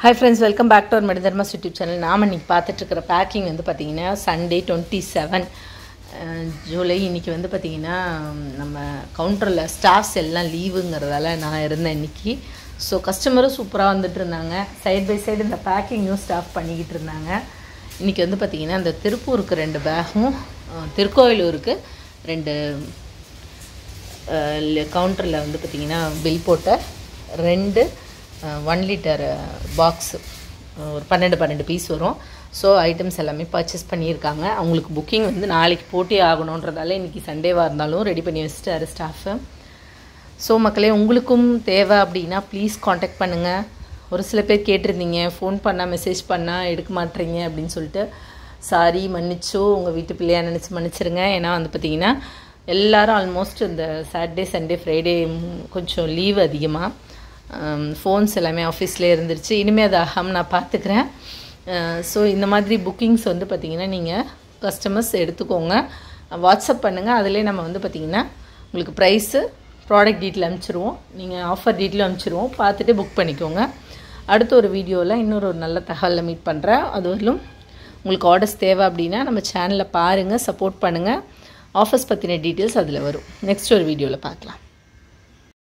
Hi friends, welcome back to our Medidharmas YouTube channel. நாம இன்னைக்கு பார்த்துட்டு இருக்கிற பேக்கிங் வந்து பாத்தீங்கன்னா Sunday 27 ஜூலை. இன்னைக்கு வந்து பாத்தீங்கன்னா நம்ம கவுண்டர்ல ஸ்டாஃப்ஸ் எல்லாம் லீவுங்கிறதால நான் இருந்தேன் இன்னைக்கு. ஸோ கஸ்டமரும் சூப்பராக வந்துட்டு இருந்தாங்க. சைட் பை சைடு இந்த பேக்கிங்கும் ஸ்டாஃப் பண்ணிக்கிட்டு இருந்தாங்க. இன்னைக்கு வந்து பாத்தீங்கன்னா இந்த திருப்பூருக்கு 2 பேக்கும், திருக்கோயிலூருக்கு 2 கவுண்டரில் வந்து பாத்தீங்கன்னா பில் போட்ட 2 1 லிட்டர் பாக்ஸ் ஒரு 12 பீஸ் வரும். ஸோ ஐட்டம்ஸ் எல்லாமே பர்ச்சேஸ் பண்ணியிருக்காங்க. அவங்களுக்கு புக்கிங் வந்து நாளைக்கு போட்டே ஆகணுன்றதால இன்றைக்கி சண்டேவாக இருந்தாலும் ரெடி பண்ணி வச்சுட்டாரு ஸ்டாஃபு. ஸோ மக்களே, உங்களுக்கும் தேவை அப்படின்னா ப்ளீஸ் காண்டாக்ட் பண்ணுங்கள். ஒரு சில பேர் கேட்டிருந்தீங்க, ஃபோன் பண்ணால் மெசேஜ் பண்ணால் எடுக்க மாட்டேறீங்க அப்படின்னு சொல்லிட்டு. சாரி, மன்னிச்சோ, உங்கள் வீட்டு பிள்ளையாக நினச்சி மன்னிச்சிருங்க. ஏன்னா வந்து பார்த்திங்கன்னா எல்லோரும் ஆல்மோஸ்ட் இந்த சாட்டர்டே சண்டே ஃப்ரைடே கொஞ்சம் லீவ் அதிகமாக, ஃபோன்ஸ் எல்லாமே ஆஃபீஸ்லேயே இருந்துருச்சு. இனிமேல் அது நான் பார்த்துக்கிறேன். ஸோ இந்த மாதிரி புக்கிங்ஸ் வந்து பார்த்திங்கன்னா நீங்கள் கஸ்டமர்ஸ் எடுத்துக்கோங்க, வாட்ஸ்அப் பண்ணுங்கள். அதிலே நம்ம வந்து பார்த்திங்கன்னா உங்களுக்கு ப்ரைஸு, ப்ராடக்ட் டீட்டெயில் அனுப்பிச்சிடுவோம், நீங்கள் ஆஃபர் டீட்டெயில் அனுப்பிச்சிடுவோம், பார்த்துட்டு புக் பண்ணிக்கோங்க. அடுத்த ஒரு வீடியோவில் இன்னொரு நல்ல தகவலில் மீட் பண்ணுறேன். அதுவரையிலும் உங்களுக்கு ஆர்டர்ஸ் தேவை அப்படின்னா நம்ம சேனலில் பாருங்கள், சப்போர்ட் பண்ணுங்கள். ஆஃபர்ஸ் பற்றின டீட்டெயில்ஸ் அதில் வரும். நெக்ஸ்ட் ஒரு வீடியோவில் பார்க்கலாம்.